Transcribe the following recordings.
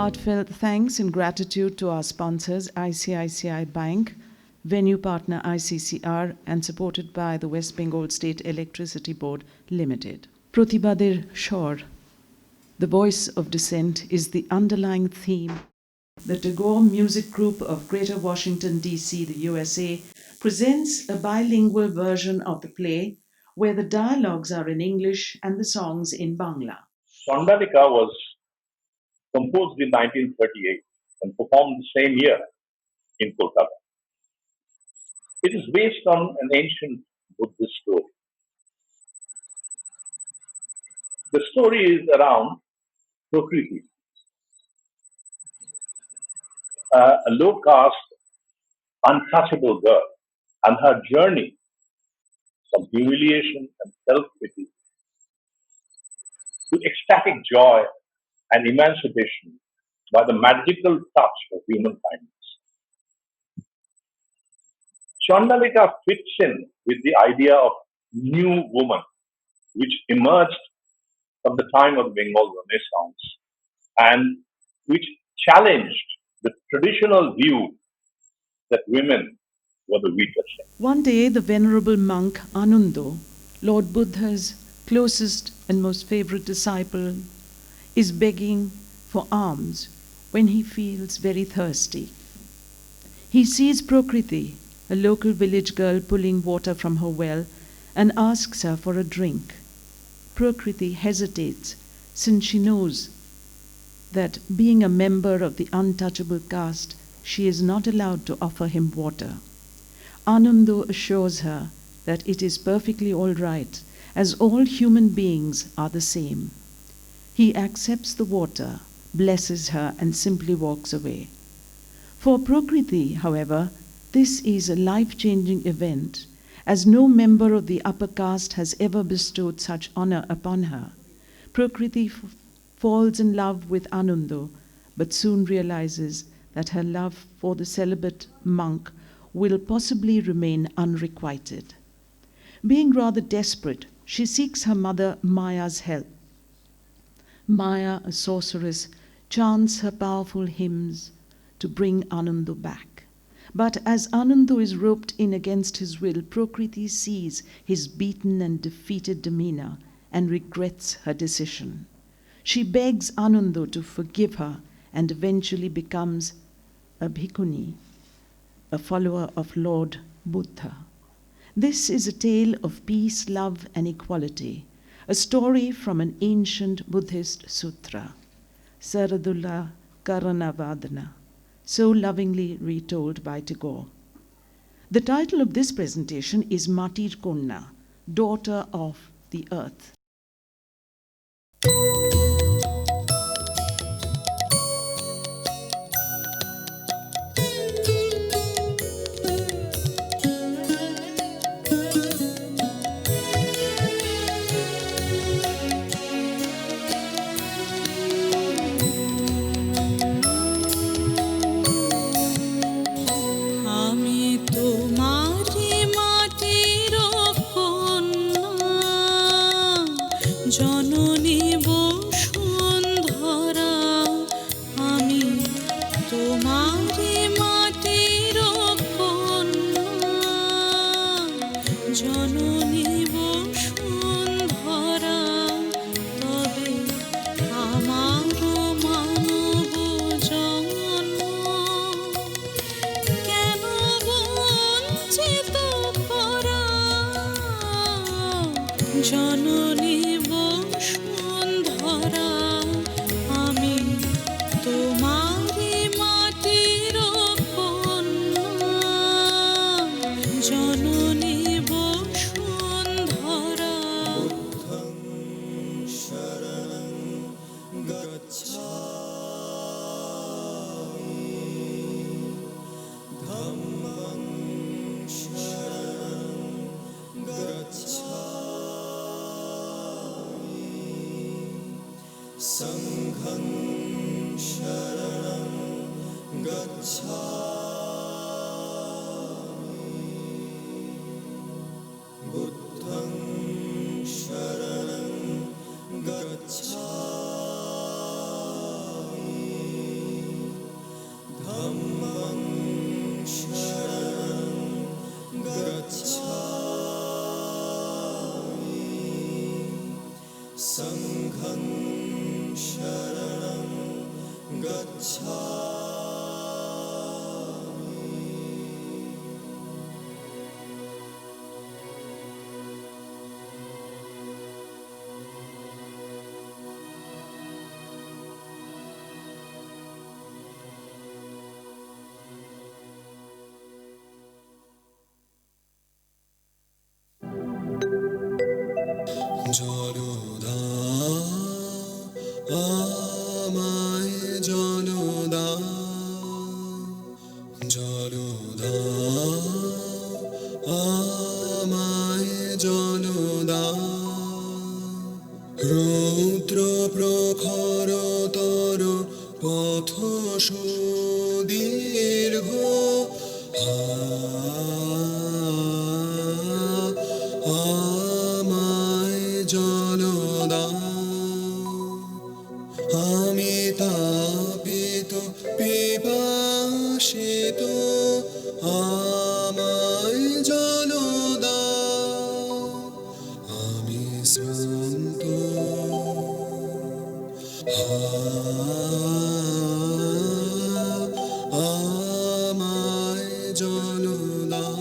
heartfelt thanks and gratitude to our sponsors, ICICI Bank, venue partner ICCR, and supported by the West Bengal State Electricity Board Limited. Pratibader Shor, the voice of dissent, is the underlying theme. The Tagore Music Group of Greater Washington, D.C., the USA, presents a bilingual version of the play where the dialogues are in English and the songs in Bangla. Chandalika was composed in 1938 and performed the same year in Kolkata. It is based on an ancient Buddhist story. The story is around Prakriti, a low caste, untouchable girl, and her journey from humiliation and self pity to ecstatic joy and emancipation by the magical touch of human kindness. Chandalika fits in with the idea of new woman, which emerged from the time of the Bengal Renaissance and which challenged the traditional view that women were the weaker sex. One day, the venerable monk Anando, Lord Buddha's closest and most favorite disciple, is begging for alms when he feels very thirsty. He sees Prakriti, a local village girl, pulling water from her well and asks her for a drink. Prakriti hesitates since she knows that, being a member of the untouchable caste, she is not allowed to offer him water. Anando assures her that it is perfectly all right, as all human beings are the same. He accepts the water, blesses her, and simply walks away. For Prakriti, however, this is a life-changing event, as no member of the upper caste has ever bestowed such honor upon her. Prakriti falls in love with Anando, but soon realizes that her love for the celibate monk will possibly remain unrequited. Being rather desperate, she seeks her mother Maya's help. Maya, a sorceress, chants her powerful hymns to bring Anando back. But as Anando is roped in against his will, Prakriti sees his beaten and defeated demeanor and regrets her decision. She begs Anando to forgive her and eventually becomes a bhikkhuni, a follower of Lord Buddha. This is a tale of peace, love, and equality, a story from an ancient Buddhist sutra, Saradula Karanavadana, so lovingly retold by Tagore. The title of this presentation is Matir Kanya, Daughter of the Earth. জননী বসুন্ধরা, আমি তোমারি মাটির কন্যা। জননী বসুন্ধরা, তবে আমার মানব জন্ম কেন বঞ্চিত করা। জননী বসুন্ধরা, আমি তোমারি মাটির কন্যা। জননী বসুন্ধরা। বুদ্ধং শরণং গচ্ছামি, ধম্মং শরণং গচ্ছামি, संघं शरणं गच्छामि, बुद्धं शरणं गच्छामि, संघं शरणं गच्छामि। জল দাও আমায়, জল দাও, জল দাও আমায়, জল দাও। রৌদ্র প্রখরতর পথ সুদীর্ঘ, আমায় জল দাও। আমি তাপিত পিপাসিত, আমায় জল দাও। আমি শ্রান্ত, আমায় জল দাও।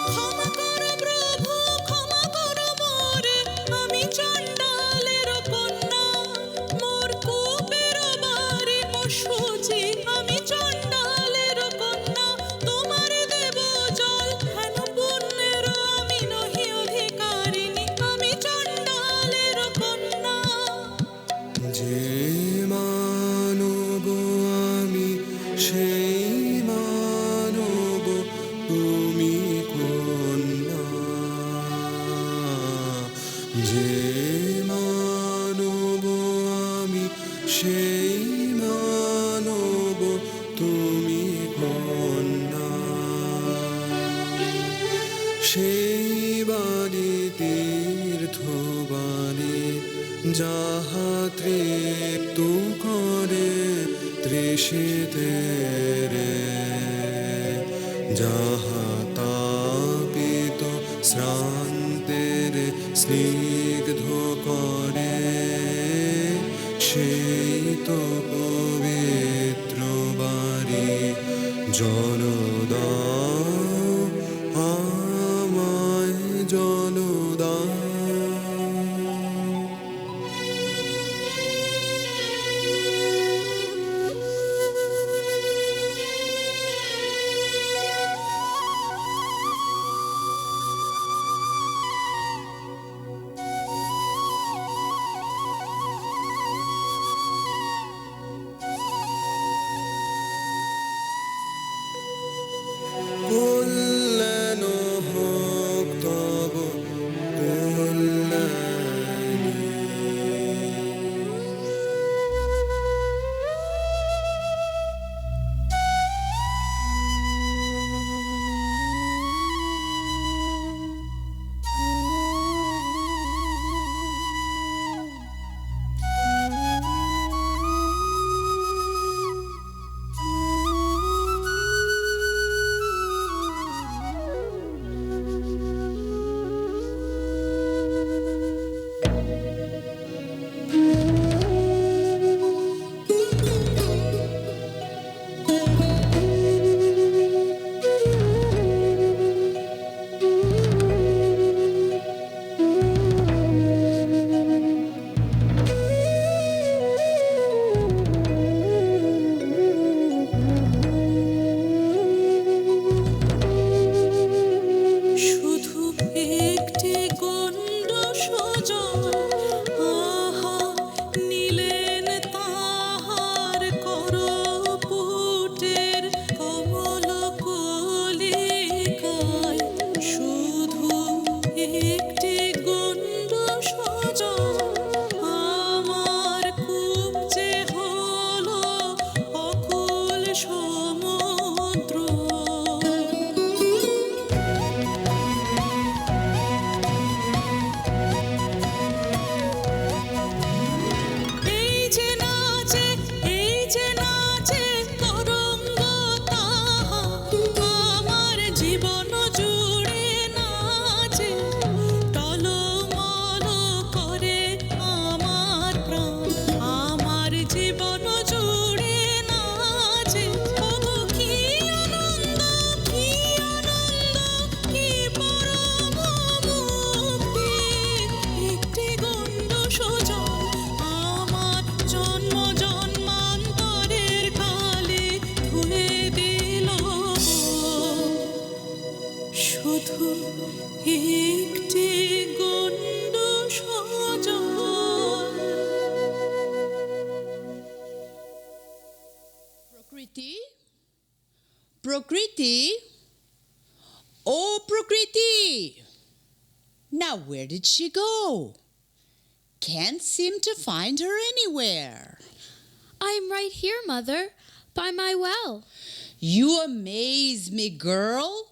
ক্ষমা করো প্রভু, ক্ষমা করো মোরে, আমি চণ্ডালের কন্যা। মোর কূপের বারে অশুচি, আমি চণ্ডালের কন্যা। তোমার দেব জল হেন পুণ্যের, আমি নহি অধিকারিণী, আমি চণ্ডালের কন্যা। যে মানব আমি, সেই মানব তুমি কন্যা। যে মানব আমি, সেই মানব তুমি কন্যা। সেই বাড়ি তীর্থ বাড়ি, যাহা তৃপ্ত করে তৃষিতের, যাহা তাপিত শ্রান্তের স্নিগ্ধ করে, সেই তো পবিত্র বাড়ি। জল দাও আমায়, জল দাও। Prakriti! Oh, Prakriti! Now, where did she go? Can't seem to find her anywhere. I'm right here, Mother, by my well. You amaze me, girl.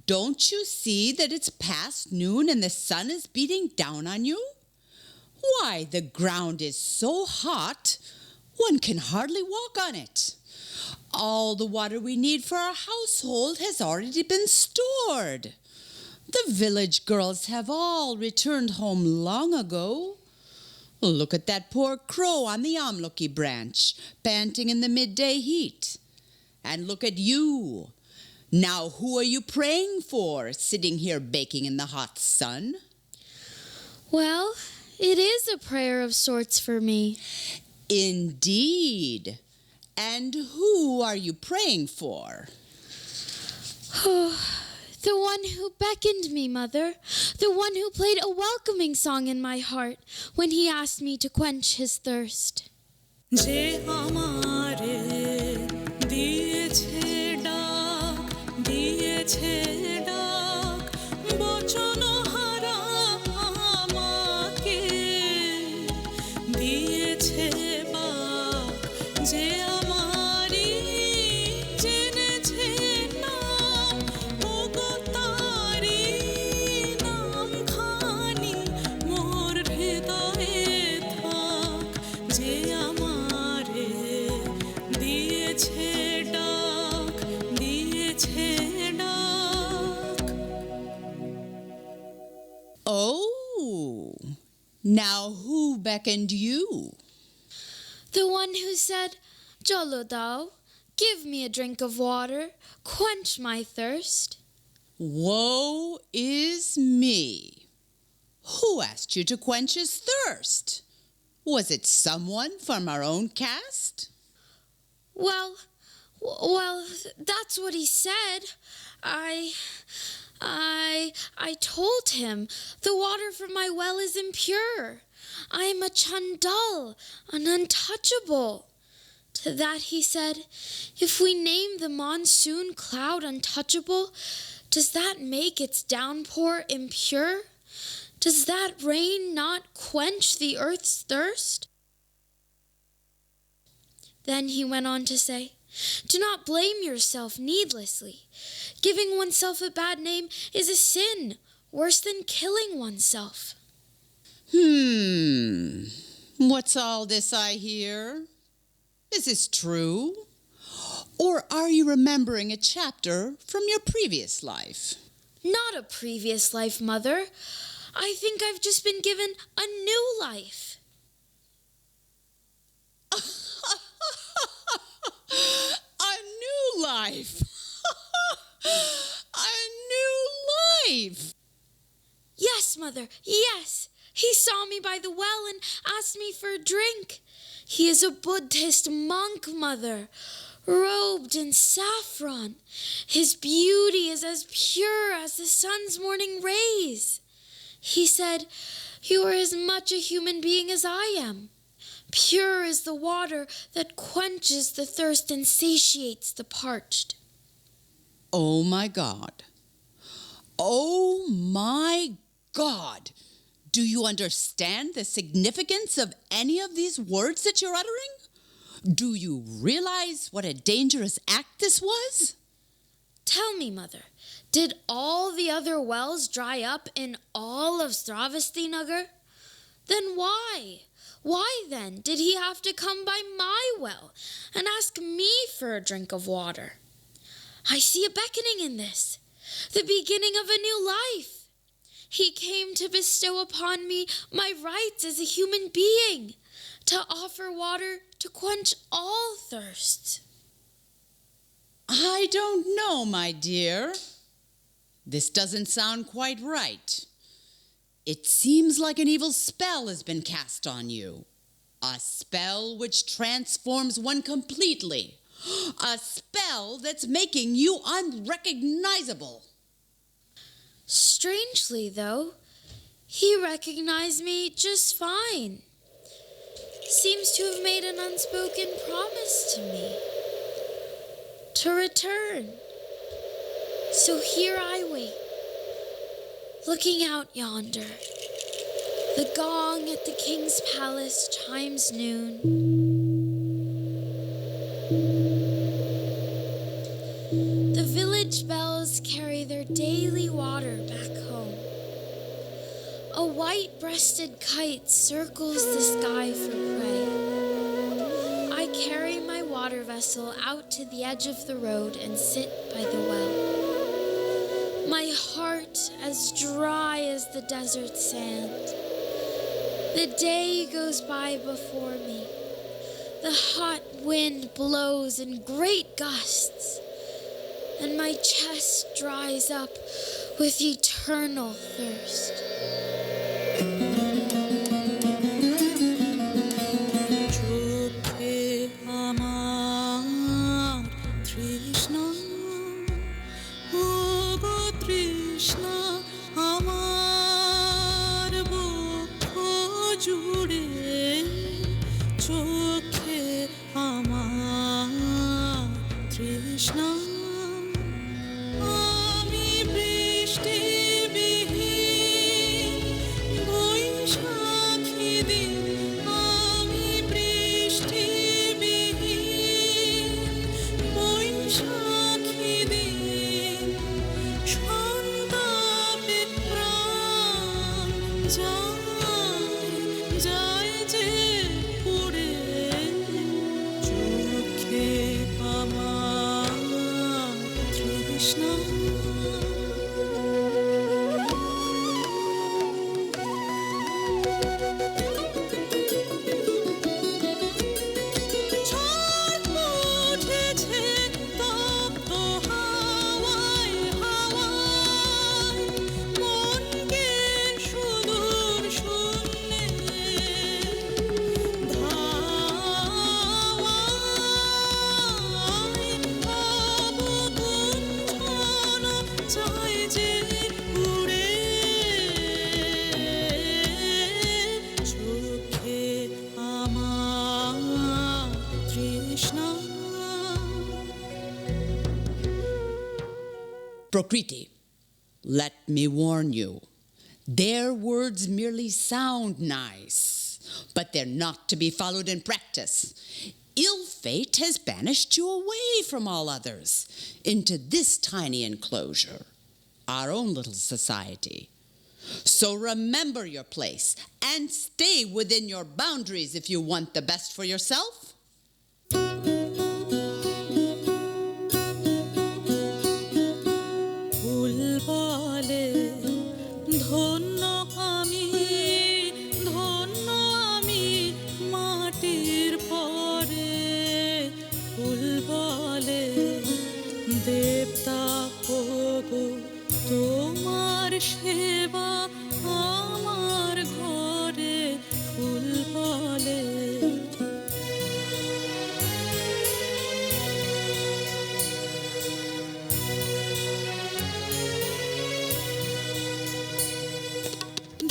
Don't you see that it's past noon and the sun is beating down on you? Why, the ground is so hot, one can hardly walk on it. All the water we need for our household has already been stored. The village girls have all returned home long ago. Look at that poor crow on the amloki branch, panting in the midday heat. And look at you. Now who are you praying for, sitting here baking in the hot sun? Well, it is a prayer of sorts for me. Indeed. And who are you praying for? The one who beckoned me, Mother. The one who played a welcoming song in my heart when he asked me to quench his thirst. যে আমারে দিয়েছে ডাক বচন হারা আমাকে দিয়েছে বাক যে আমারি জেনেছে নাম ওগো তারি নাম খানি মোর হৃদয়ে থাক যে আমারে দিয়েছে ডাক Oh, now who beckoned you? The one who said, Jolo dao, give me a drink of water, quench my thirst. Woe is me. Who asked you to quench his thirst? Was it someone from our own caste? Well, that's what he said. I told him the water from my well is impure. I am a Chandal, an untouchable. To that he said, if we name the monsoon cloud untouchable, does that make its downpour impure? Does that rain not quench the earth's thirst? Then he went on to say, do not blame yourself needlessly. Giving oneself a bad name is a sin, worse than killing oneself. What's all this I hear? Is this true? Or are you remembering a chapter from your previous life? Not a previous life, Mother. I think I've just been given a new life. A new life! A new life! Yes, Mother, yes. He saw me by the well and asked me for a drink. He is a Buddhist monk, Mother, robed in saffron. His beauty is as pure as the sun's morning rays. He said, you are as much a human being as I am. Pure is the water that quenches the thirst and satiates the parched. Oh my God. Oh my God. Do you understand the significance of any of these words that you're uttering? Do you realize what a dangerous act this was? Tell me, Mother, did all the other wells dry up in all of Stravastinagar? Then why? Why then did he have to come by my well and ask me for a drink of water? I see a beckoning in this, the beginning of a new life. He came to bestow upon me my rights as a human being, to offer water to quench all thirsts. I don't know, my dear. This doesn't sound quite right. It seems like an evil spell has been cast on you. A spell which transforms one completely. A spell that's making you unrecognizable. Strangely, though, he recognized me just fine. Seems to have made an unspoken promise to me. To return, So here I wait, looking out yonder. The gong at the king's palace chimes noon. The village bells carry their daily water back home. A white-breasted kite circles the sky for prey. I carry my water vessel out to the edge of the road and sit by the well. My heart as dry as the desert sand. The day goes by before me. The hot wind blows in great gusts, and my chest dries up with eternal thirst. চোখে আমার তৃষ্ণা, ও গো তৃষ্ণা, আমার বক্ষ জুড়ে চোখে আমার তৃষ্ণা। আমি বৃষ্টিবিহীন বৈশাখী দিন, আমি বৃষ্টিবিহীন বৈশাখী দিন, সন্তাপে প্রাণ যায় যে পুড়ে, চোখে আমার তৃষ্ণা। ঝড় উঠেছে তপ্ত হাওয়ায় হাওয়ায়, মনকে সুদূর শূন্যে ধাওয়ায়, অবগুণ্ঠন চায় যে উড়ে, চোখে আমার তৃষ্ণা। Prakriti, let me warn you. Their words merely sound nice, but they're not to be followed in practice. Ill fate has banished you away from all others into this tiny enclosure, our own little society. So remember your place and stay within your boundaries if you want the best for yourself. ফুল বলে ধন্য আমি, ধন্য আমি মাটির পরে। ফুল বলে দেবতা ওগো তোমার সেবা আমার ঘরে। ফুল বলে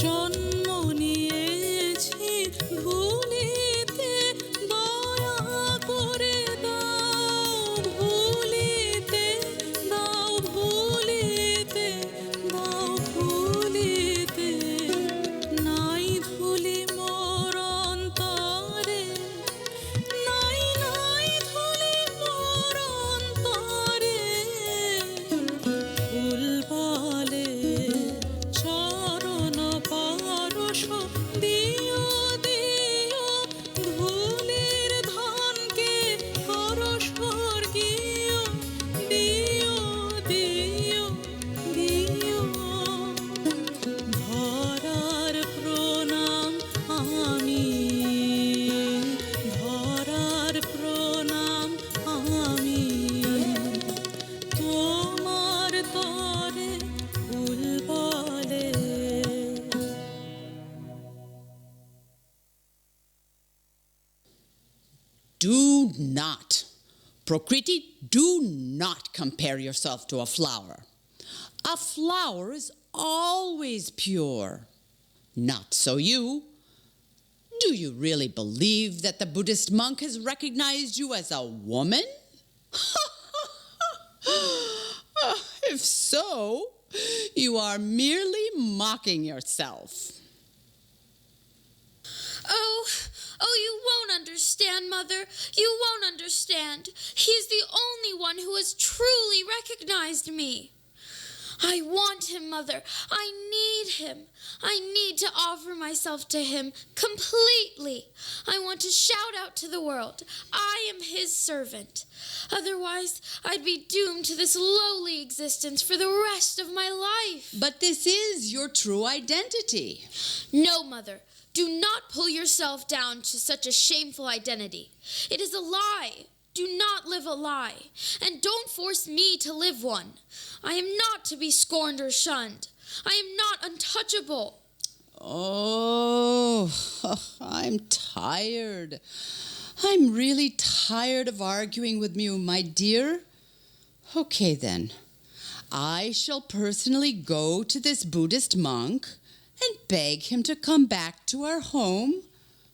জন্ম নিয়েছি ভুলিতে, দয়া করে দাও ভুলিতে, দাও ভুলিতে, দাও ভুলিতে। নাই ধুলি মোর অন্তরে, নাই নাই ধুলি মোর অন্তরে। ফুল বলে চরণ পরশ দিও দিও, ধুলির ধনকে কর স্বর্গীয়, দিও দিও দিও। ধরার প্রণাম আমি, ধরার প্রণাম আমি, তোমার তরে ফুল বলে। Do not, Prakriti, do not compare yourself to a flower. A flower is always pure. Not so you. Do you really believe that the Buddhist monk has recognized you as a woman? If If so, you are merely mocking yourself. Oh, you won't understand, Mother. You won't understand. He is the only one who has truly recognized me. I want him, Mother. I need him. I need to offer myself to him completely. I want to shout out to the world, I am his servant. Otherwise, I'd be doomed to this lowly existence for the rest of my life. But this is your true identity. No, Mother. Do not pull yourself down to such a shameful identity. It is a lie. Do not live a lie. And don't force me to live one. I am not to be scorned or shunned. I am not untouchable. Oh, I'm tired. I'm really tired of arguing with you, my dear. Okay, then. I shall personally go to this Buddhist monk and beg him to come back to our home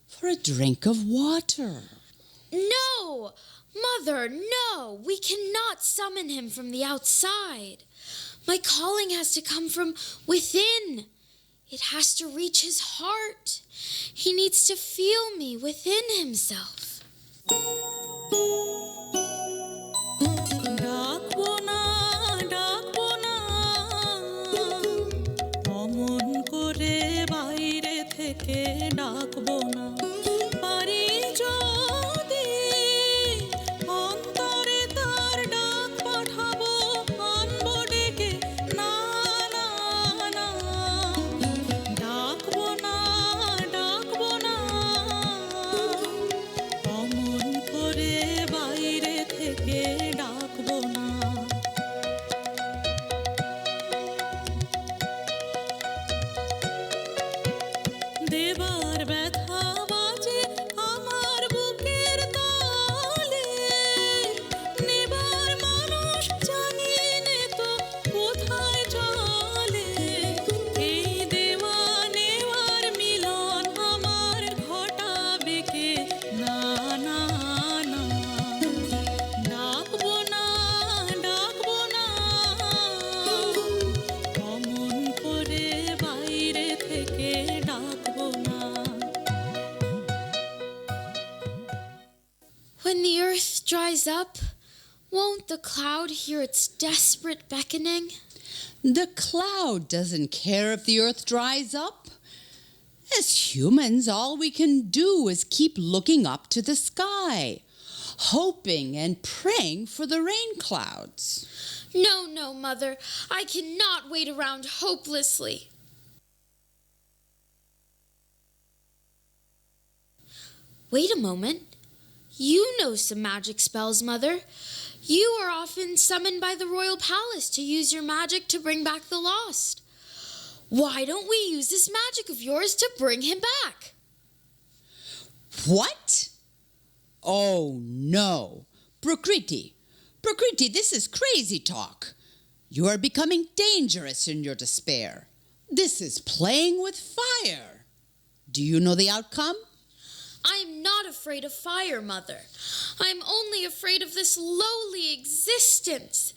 for a drink of water. No! Mother, no! We cannot summon him from the outside. My calling has to come from within. It has to reach his heart. He needs to feel me within himself. ডাকবো না অমন করে বাইরে থেকে ডাকবো না পারি যদি অন্তরে তার ডাক পাঠাবো আনবো ডেকে না না না ডাকবো না অমন করে বাইরে থেকে ডাকবো না দেবার ব্যথা বাজে আমার বুকের তালে নেবার মানুষ জানি নে তো কোথায় চলে এই দেওয়া নেওয়ার মিলন আমার ঘটাবে কে না না না ডাকবো না অমন করে বাইরে থেকে ডাকবো না When the earth dries up, won't the cloud hear its desperate beckoning? The cloud doesn't care if the earth dries up. As humans, all we can do is keep looking up to the sky, hoping and praying for the rain clouds. No, Mother. I cannot wait around hopelessly. Wait a moment. You know some magic spells, Mother. You are often summoned by the royal palace to use your magic to bring back the lost. Why don't we use this magic of yours to bring him back? What? Oh, no. Prakriti, this is crazy talk. You are becoming dangerous in your despair. This is playing with fire. Do you know the outcome? I'm not afraid of fire, Mother. I'm only afraid of this lowly existence,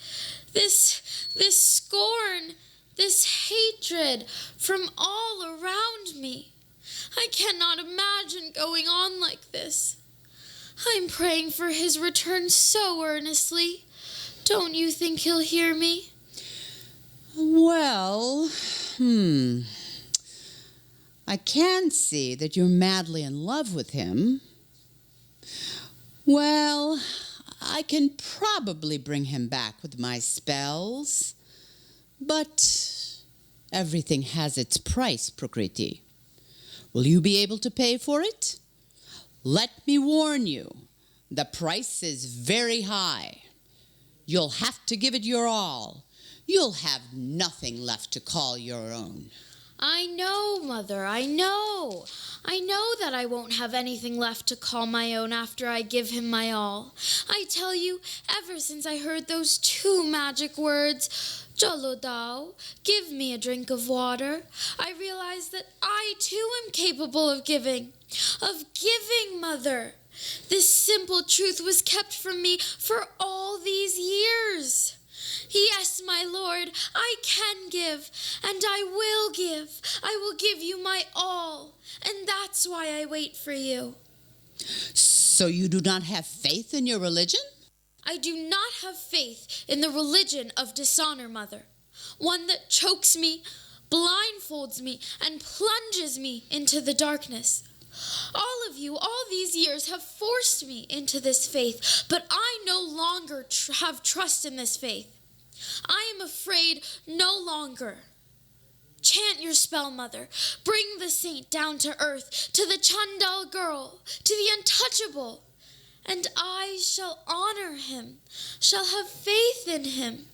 this scorn, this hatred from all around me. I cannot imagine going on like this. I'm praying for his return so earnestly. Don't you think he'll hear me? Well, I can see that you're madly in love with him. Well, I can probably bring him back with my spells, but everything has its price, Prakriti. Will you be able to pay for it? Let me warn you, the price is very high. You'll have to give it your all. You'll have nothing left to call your own. I know, Mother, I know. I know that I won't have anything left to call my own after I give him my all. I tell you, ever since I heard those two magic words, Jalodao, give me a drink of water, I realized that I too am capable of giving, Mother. This simple truth was kept from me for all these years. Yes, my lord, I can give, and I will give. I will give you my all, and that's why I wait for you. So you do not have faith in your religion? I do not have faith in the religion of dishonor, mother. One that chokes me, blindfolds me, and plunges me into the darkness. All of you, all these years, have forced me into this faith, but I no longer have trust in this faith. I am afraid no longer. Chant your spell, mother. Bring the saint down to earth, to the Chandal girl, to the untouchable. And I shall honor him, shall have faith in him.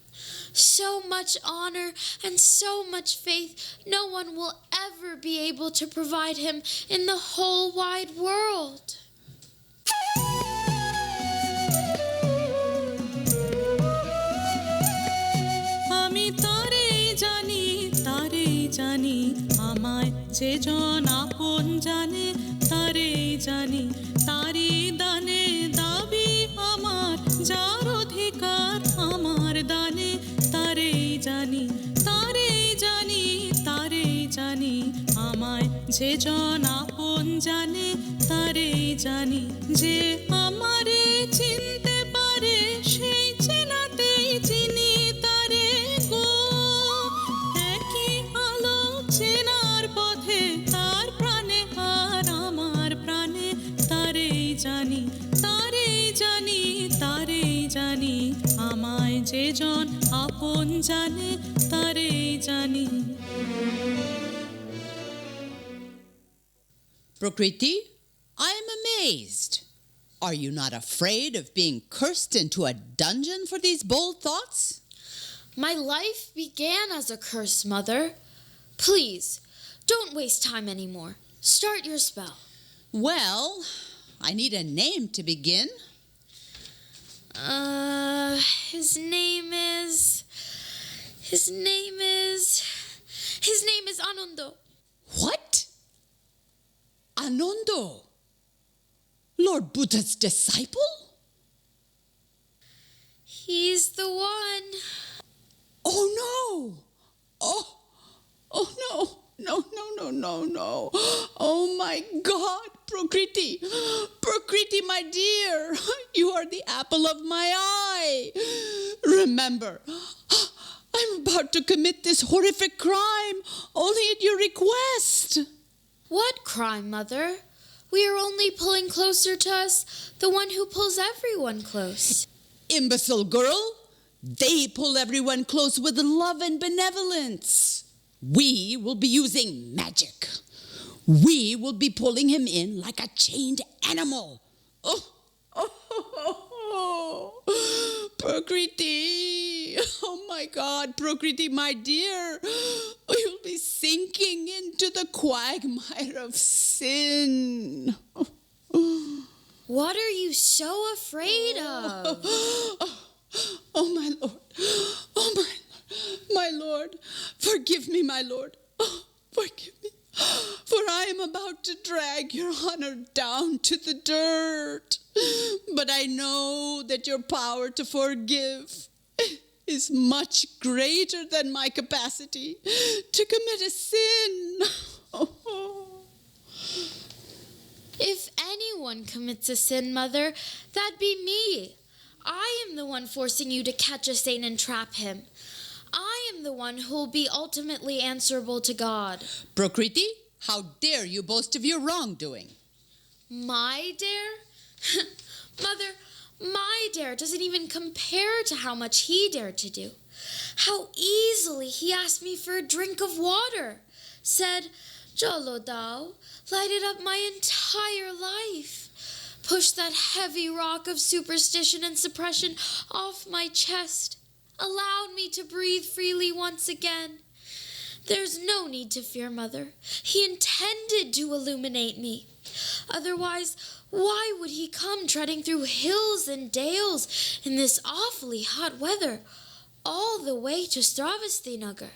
So much honor and so much faith, no one will ever be able to provide him in the whole wide world. আমি তারেই জানি আমায় যে জন আপন জানে তারেই জানি তারি দানে দাবি আমার যার অধিকার আমার দানে তারেই জানি আমায় যে জন আপন জানে তারেই জানি যে আমারে চিনতে পারে সেই চেনাতেই চিনি তারে গো একই আলো চেনার পথে তার প্রাণে আর আমার প্রাণে তারেই জানি আমায় যে জন আপন জানে তারেই জানি Prakriti, I am amazed. Are you not afraid of being cursed into a dungeon for these bold thoughts? My life began as a curse, mother. Please, don't waste time anymore. Start your spell. Well, I need a name to begin. His name is Anando. What? Anando? Lord Buddha's disciple? He's the one. Oh no! Oh no! No. Oh my God, Prakriti! Prakriti, my dear! You are the apple of my eye! Remember, I'm about to commit this horrific crime only at your request. What crime, mother? We are only pulling closer to us, the one who pulls everyone close. Imbecile girl! They pull everyone close with love and benevolence. We will be using magic. We will be pulling him in like a chained animal. Oh, Prakriti! Oh my God, Prakriti, my dear! You'll be sinking into the quagmire of sin. What are you so afraid of? Oh my Lord! Oh my Lord! Forgive me, my Lord! Oh, forgive me! For I am about to drag your honor down to the dirt. But I know that your power to forgive is much greater than my capacity to commit a sin. If anyone commits a sin, mother, that'd be me. I am the one forcing you to catch a saint and trap him. I am the one who'll be ultimately answerable to God. Prakriti, how dare you boast of your wrongdoing? My dare? Mother, my dare doesn't even compare to how much he dared to do. How easily he asked me for a drink of water. Said, Jolo Dao, lighted up my entire life. Pushed that heavy rock of superstition and suppression off my chest. Allowed me to breathe freely once again. There's no need to fear, Mother. He intended to illuminate me. Otherwise, why would he come treading through hills and dales in this awfully hot weather, all the way to Stravastinagar?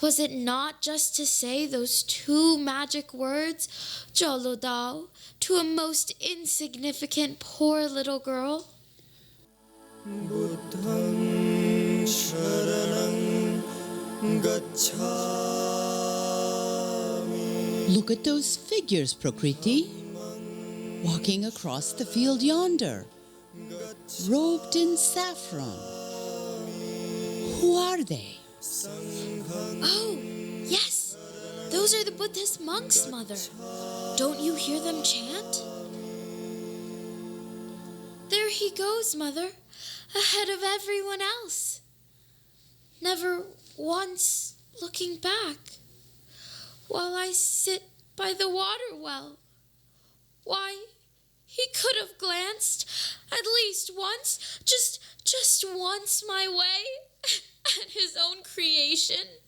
Was it not just to say those two magic words, Jolodao, to a most insignificant poor little girl? बुद्धं शरणं गच्छामि. Look at those figures, Prakriti, walking across the field yonder, robed in saffron. Who are they? Oh, yes. Those are the Buddhist monks, Mother. Don't you hear them chant? There he goes, Mother, ahead of everyone else. Never once looking back. While I sit by the water well. Why, he could have glanced at least once, just once my way at his own creation.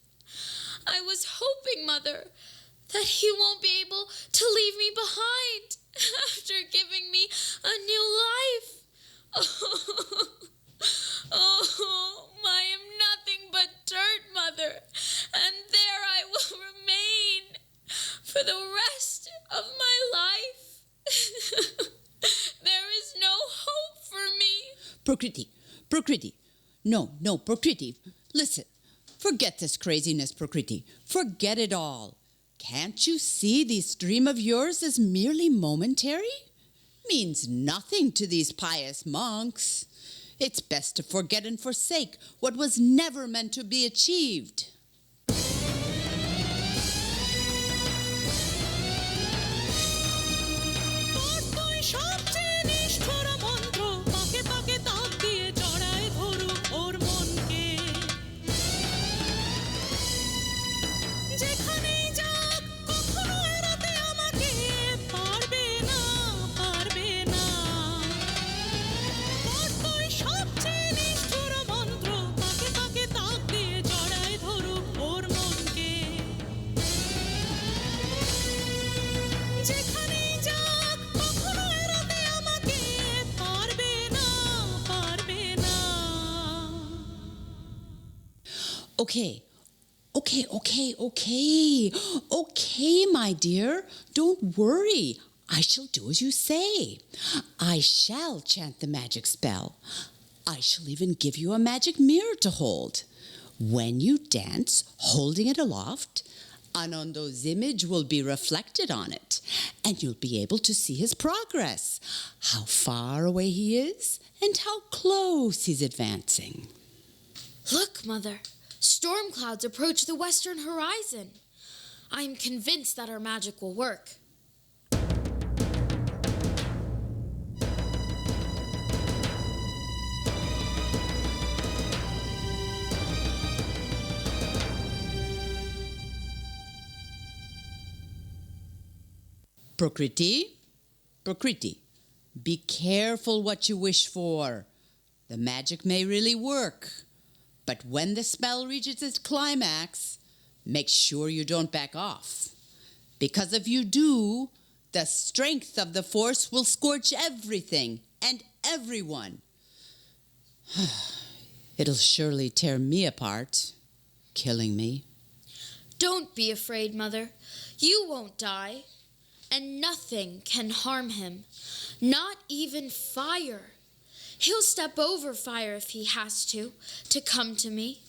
I was hoping, Mother, that he won't be able to leave me behind after giving me a new life. Oh, I am nothing but dirt, Mother, and there I will remain for the rest of my life. There is no hope for me. Prakriti. No, Prakriti. Listen, forget this craziness, Prakriti. Forget it all. Can't you see this dream of yours is merely momentary? Means nothing to these pious monks. It's best to forget and forsake what was never meant to be achieved. Okay, my dear. Don't worry. I shall do as you say. I shall chant the magic spell. I shall even give you a magic mirror to hold. When you dance, holding it aloft, Anando's image will be reflected on it, and you'll be able to see his progress, how far away he is, and how close he's advancing. Look, Mother. Storm clouds approach the western horizon. I am convinced that our magic will work. Prakriti, be careful what you wish for. The magic may really work, but when the spell reaches its climax, make sure you don't back off. Because if you do, the strength of the force will scorch everything and everyone. It'll surely tear me apart, killing me. Don't be afraid, Mother. You won't die, and nothing can harm him, not even fire. He'll step over fire if he has to come to me.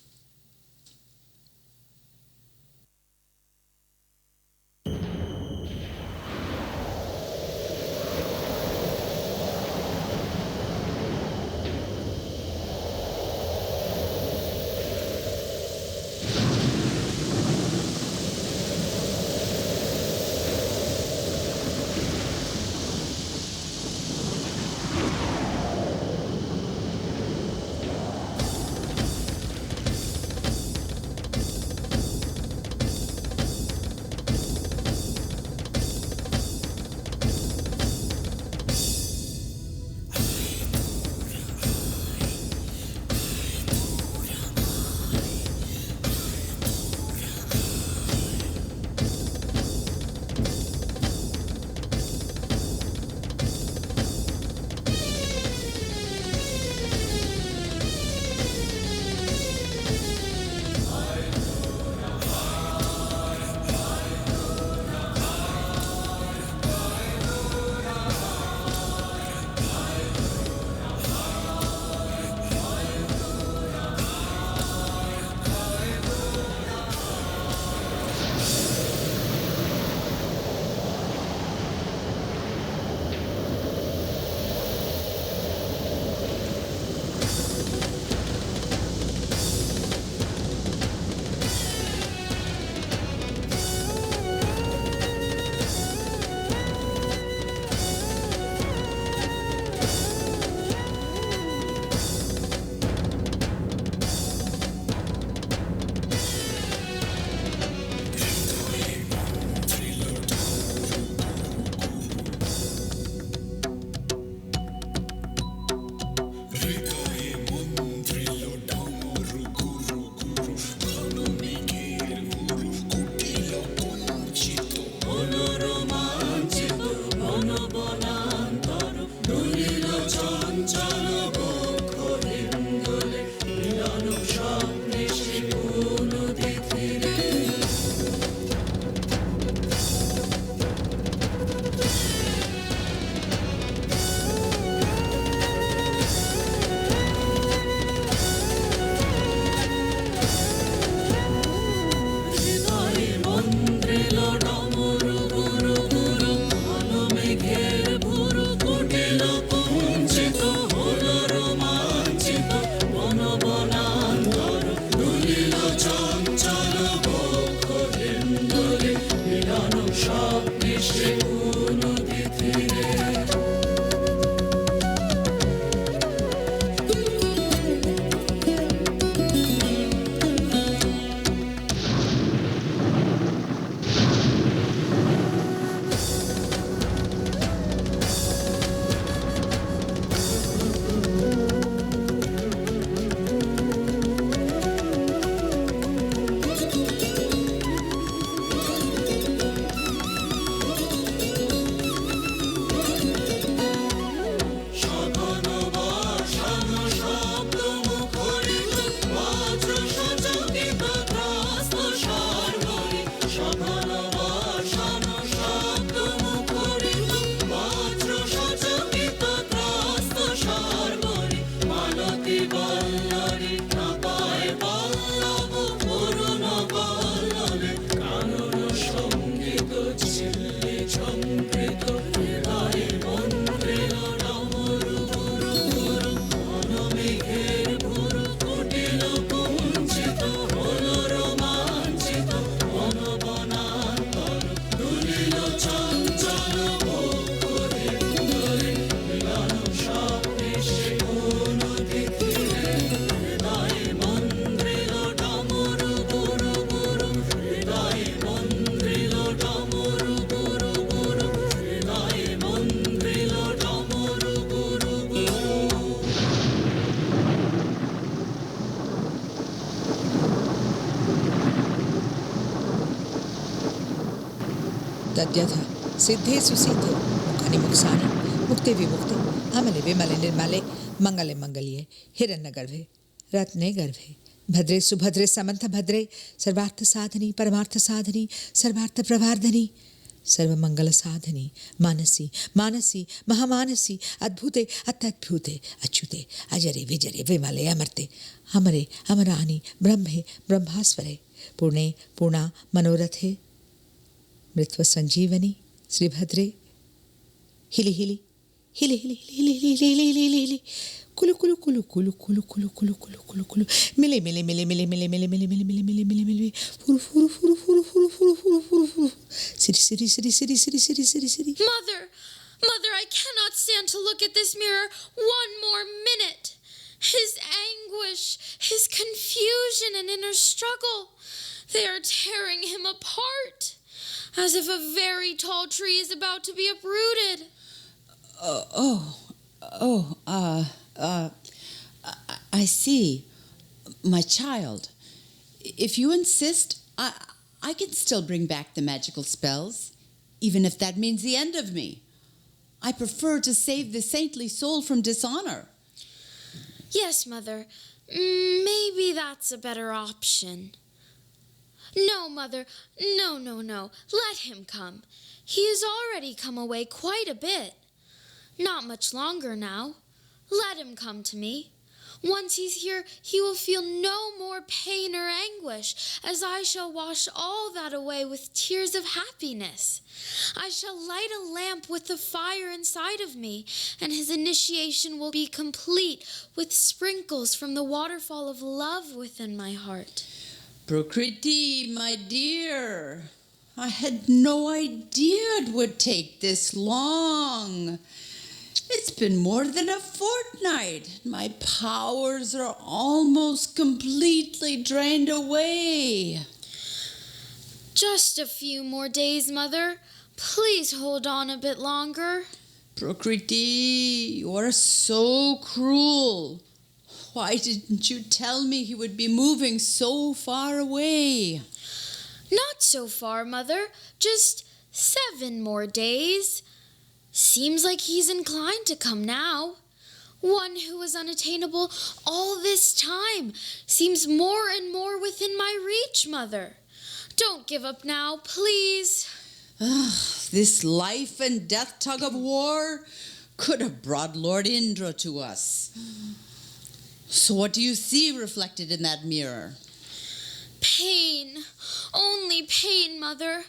तद्यथ सिद्धे सुसिद्धे मुखानि मुक्सानि मुक्ते विमुक्ते अमले विमले निर्मले मंगले मंगल्ये हिरण्यगर्भे रत्ने गर्भे भद्रे सुभद्रे समन्थ भद्रे सर्वार्थ साधनी परमार्थ साधनी सर्वार्थ प्रवार्धनी सर्वमंगल साधनी मानसी मानसी महामानसी अद्भुते अत्यद्भुते अच्युते अजरे विजरे विमले अमर्ते अमरे अमरानि ब्रह्मे ब्रह्मास्वरे पूर्णे पूर्णा मनोरथे मृत्व संजीवनी श्रीभद्रे हिली हिली हिली हिली हिली हिली हिली हिली हिली हिली कुलु कुलु कुलु कुलु कुलु कुलु कुलु कुलु कुलु कुलु मिले मिले मिले मिले मिले मिले मिले मिले मिले मिले मिले मिले फुरु फुरु फुरु फुरु फुरु फुरु फुरु फुरु फुरु सिरी सिरी सिरी सिरी सिरी सिरी सिरी सिरी Mother, I cannot stand to look at this mirror one more minute. His anguish, his confusion and inner struggle, they are tearing him apart, as if a very tall tree is about to be uprooted. I see. My child, if you insist, I can still bring back the magical spells, even if that means the end of me. I prefer to save the saintly soul from dishonor. Yes, Mother. Maybe that's a better option. No, Mother. No. Let him come. He has already come away quite a bit. Not much longer now. Let him come to me. Once he's here, he will feel no more pain or anguish, as I shall wash all that away with tears of happiness. I shall light a lamp with the fire inside of me, and his initiation will be complete with sprinkles from the waterfall of love within my heart. Prakriti, my dear, I had no idea it would take this long. It's been more than a fortnight. My powers are almost completely drained away. Just a few more days, Mother. Please hold on a bit longer. Prakriti, you are so cruel. Why didn't you tell me he would be moving so far away? Not so far, Mother. Just 7 more days. Seems like he's inclined to come now. One who was unattainable all this time seems more and more within my reach, Mother. Don't give up now, please. This life and death tug of war could have brought Lord Indra to us. So what do you see reflected in that mirror? Pain. Only pain, Mother.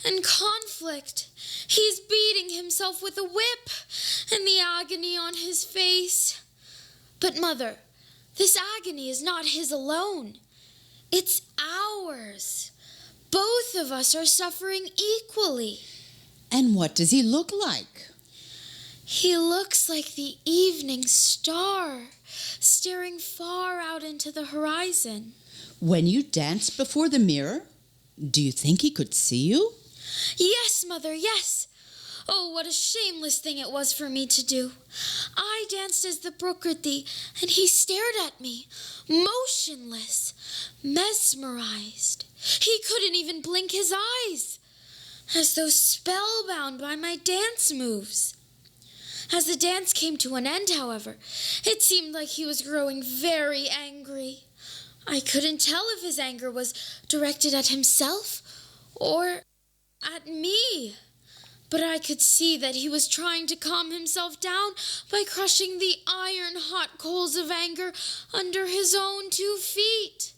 And conflict. He's beating himself with a whip, and the agony on his face. But, Mother, this agony is not his alone. It's ours. Both of us are suffering equally. And what does he look like? He looks like the evening star, staring far out into the horizon. When you dance before the mirror, do you think he could see you? Yes, Mother, yes. Oh, what a shameless thing it was for me to do. I danced as the Prakriti, and he stared at me, motionless, mesmerized. He couldn't even blink his eyes, as though spellbound by my dance moves. As the dance came to an end, however, it seemed like he was growing very angry. I couldn't tell if his anger was directed at himself or at me. But I could see that he was trying to calm himself down by crushing the iron-hot coals of anger under his own 2 feet.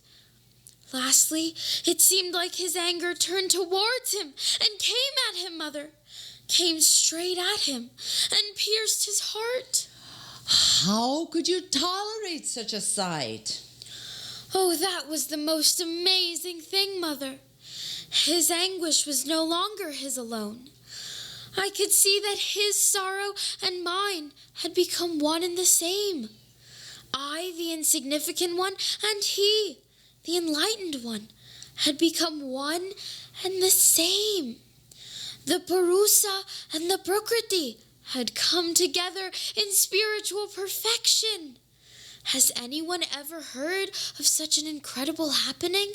Lastly, it seemed like his anger turned towards him and came at him, Mother. Came straight at him and pierced his heart. How could you tolerate such a sight? Oh, that was the most amazing thing, Mother. His anguish was no longer his alone. I could see that his sorrow and mine had become one and the same. I, the insignificant one, and he, the enlightened one, had become one and the same. The Purusa and the Prakriti had come together in spiritual perfection. Has anyone ever heard of such an incredible happening?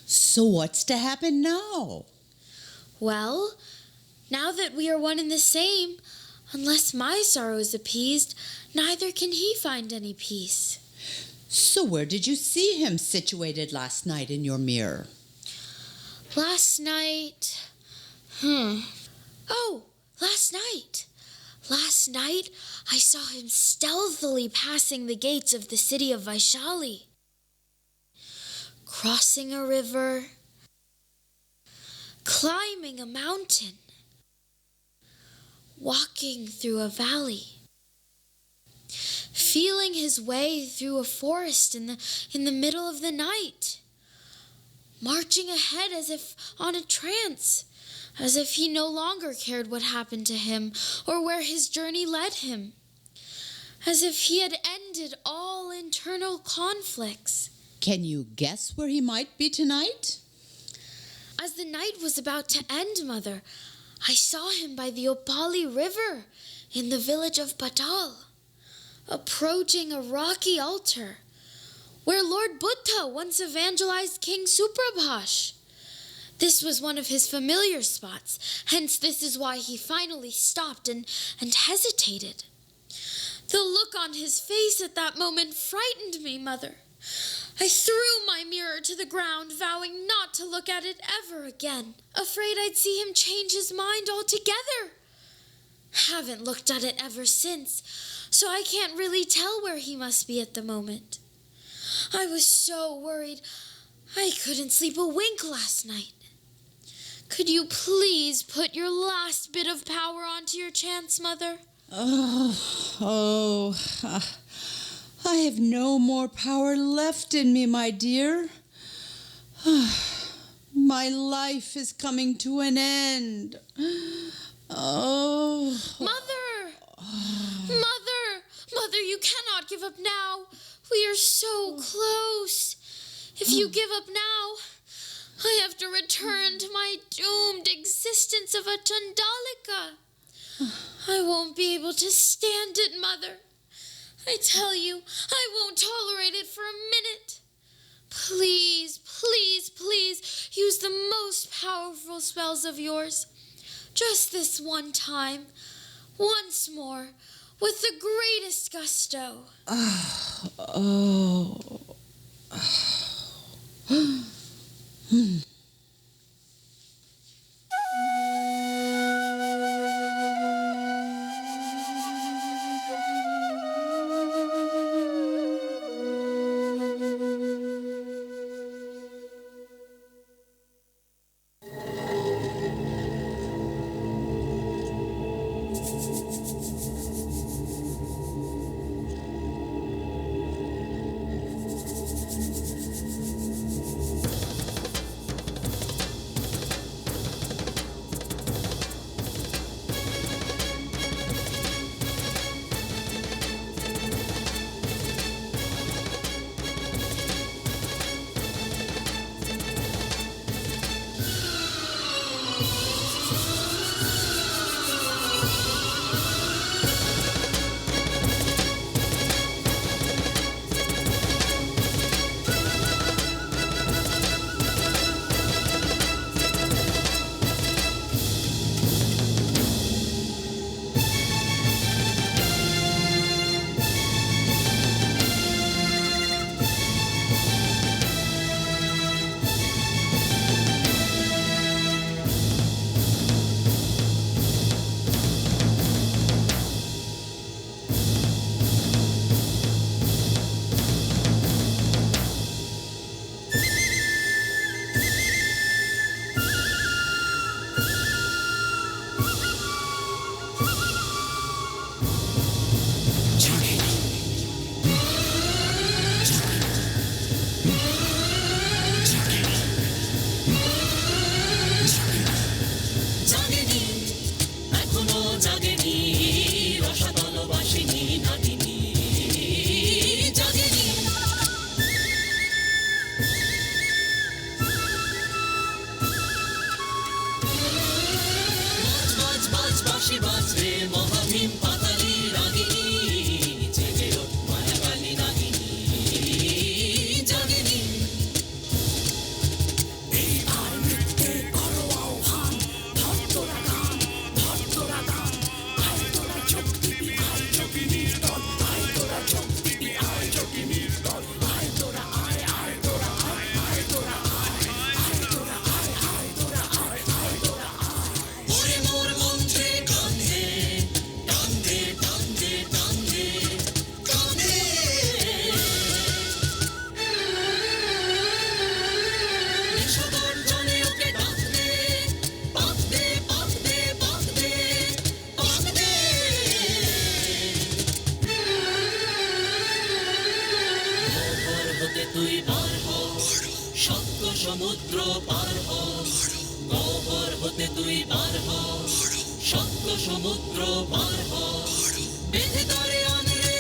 So what's to happen now? Well, Now that we are one and the same, unless my sorrow is appeased, neither can he find any peace. So where did you see him situated last night in your mirror? Last night... Oh, last night. Last night, I saw him stealthily passing the gates of the city of Vaishali, crossing a river, climbing a mountain, walking through a valley, feeling his way through a forest in the middle of the night, marching ahead as if on a trance, as if he no longer cared what happened to him or where his journey led him, as if he had ended all internal conflicts. Can you guess where he might be tonight? As the night was about to end, Mother, I saw him by the Opali River in the village of Patal, approaching a rocky altar where Lord Buddha once evangelized King Suprabhash. This was one of his familiar spots, hence this is why he finally stopped and hesitated. The look on his face at that moment frightened me, Mother. I threw my mirror to the ground, vowing not to look at it ever again, afraid I'd see him change his mind altogether. Haven't looked at it ever since, so I can't really tell where he must be at the moment. I was so worried, I couldn't sleep a wink last night. Could you please put your last bit of power onto your chance, Mother? I have no more power left in me, my dear. My life is coming to an end. Oh. Mother! Mother, you cannot give up now. We are so close. If you give up now, I have to return to my doomed existence of a Chandalika. I won't be able to stand it, Mother. I tell you, I won't tolerate it for a minute. Please, please, please use the most powerful spells of yours. Just this one time. Once more. With the greatest gusto. সমুদ্র পার হ গহ্বর হতে তুই পার হ সপ্ত সমুদ্র পার হ বেঁধে তারে আন রে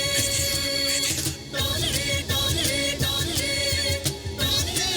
টান রে টান রে টান রে টান রে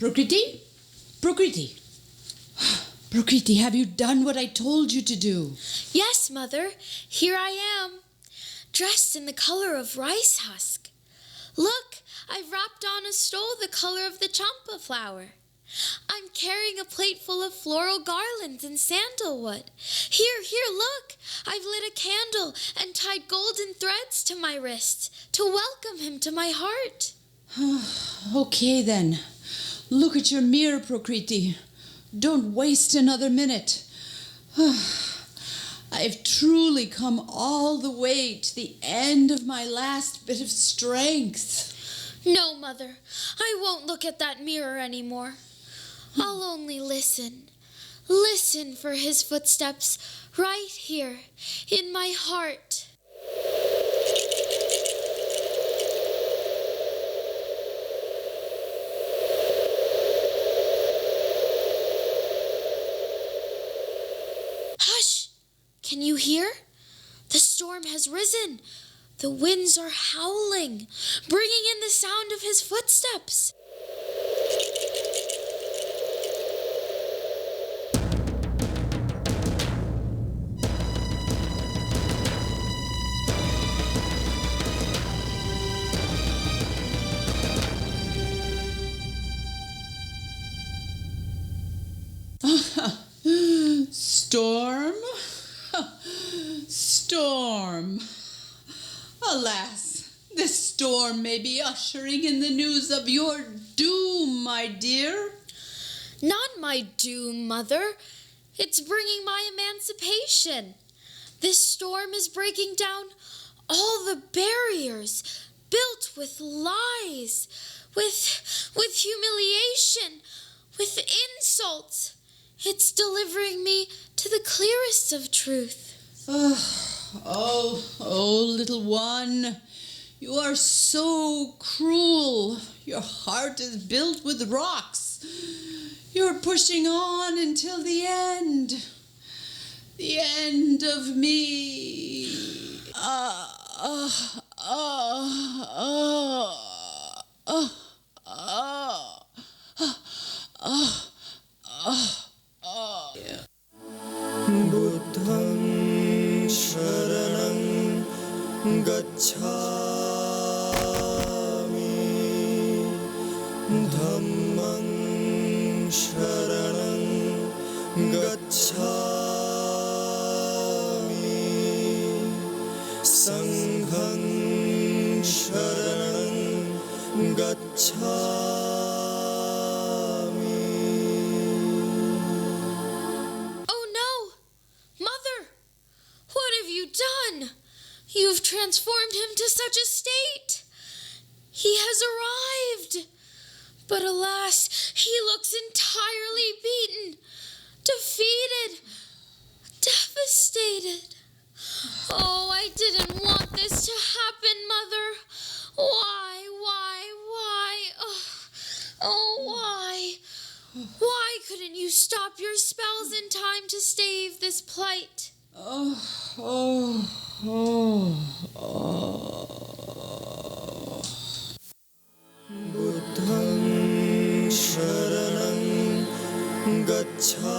Prakriti? Prakriti? Prakriti, have you done what I told you to do? Yes, Mother, here I am, dressed in the color of rice husk. Look, I've wrapped on a stole the color of the champa flower. I'm carrying a plate full of floral garlands and sandalwood. Here, look, I've lit a candle and tied golden threads to my wrists to welcome him to my heart. Okay then. Look at your mirror, Prakriti. Don't waste another minute. I've truly come all the way to the end of my last bit of strength. No, Mother, I won't look at that mirror anymore. I'll only listen. Listen for his footsteps right here in my heart. Hush! Can you hear? The storm has risen. The winds are howling, bringing in the sound of his footsteps. Storm? Storm. Alas, this storm may be ushering in the news of your doom, my dear. Not my doom, Mother. It's bringing my emancipation. This storm is breaking down all the barriers built with lies, with humiliation, with insults. It's delivering me to the clearest of truth. Oh, little one, you are so cruel. Your heart is built with rocks. You're pushing on until the end of me. बुद्धं शरणं गच्छामि धम्मं शरणं गच्छामि संघं शरणं गच्छामि You've transformed him to such a state. He has arrived. But alas, he looks entirely beaten, defeated, devastated. Oh, I didn't want this to happen, Mother. Why? Why? Why couldn't you stop your spells in time to stave this plight? बुद्धं शरणं गच्छामि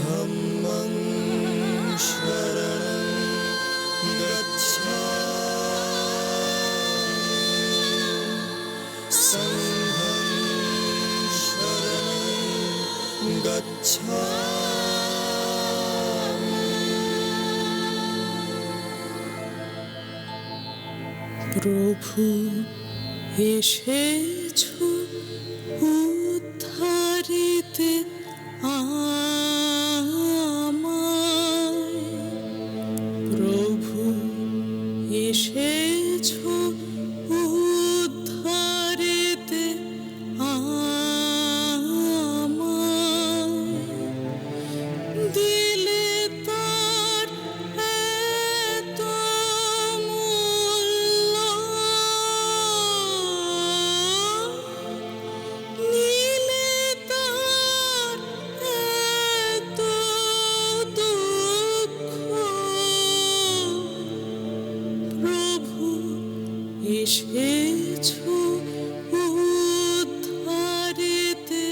धम्मं शरणं गच्छामि संघं शरणं गच्छामि প্রভু এসেছো উদ্ধারিতে আমায় প্রভু এসেছো উদ্ধারিতে আমায় দিলে তার এত মূল্য নীলে তার এত দুঃখ প্রভু এসেছো উদ্ধারিতে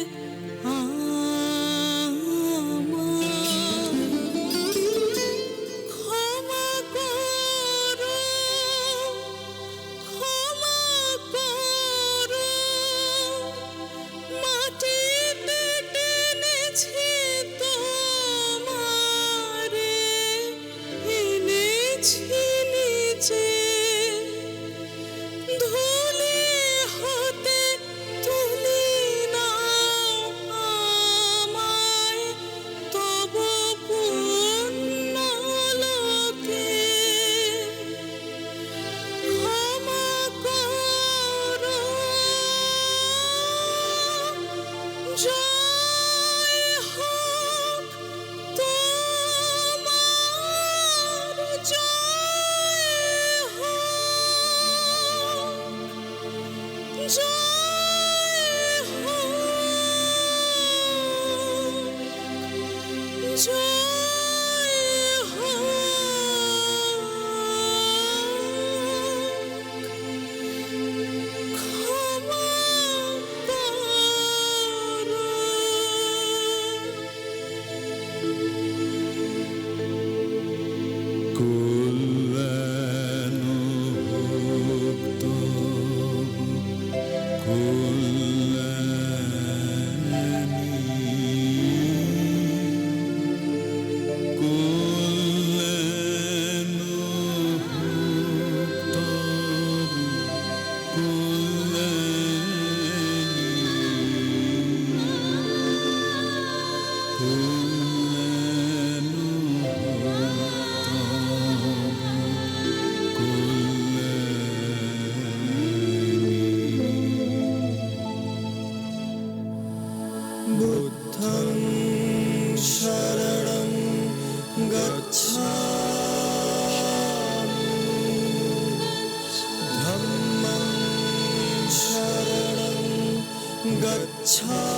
আমায় ক্ষমা করো মাটিতে টেনেছি তোমারে এনেছি নিচে ধুলি হতে তুলি নাও আমায় তব পুণ্য লোকে ক্ষমা করো জয় হোক তোমার জয় হোক জয় হোক ক্ষমা করো কল্যাণ হোক তব কল্যাণ হোক তব কল্যাণ बुद्धं शरणं गच्छामि धम्मं शरणं गच्छामि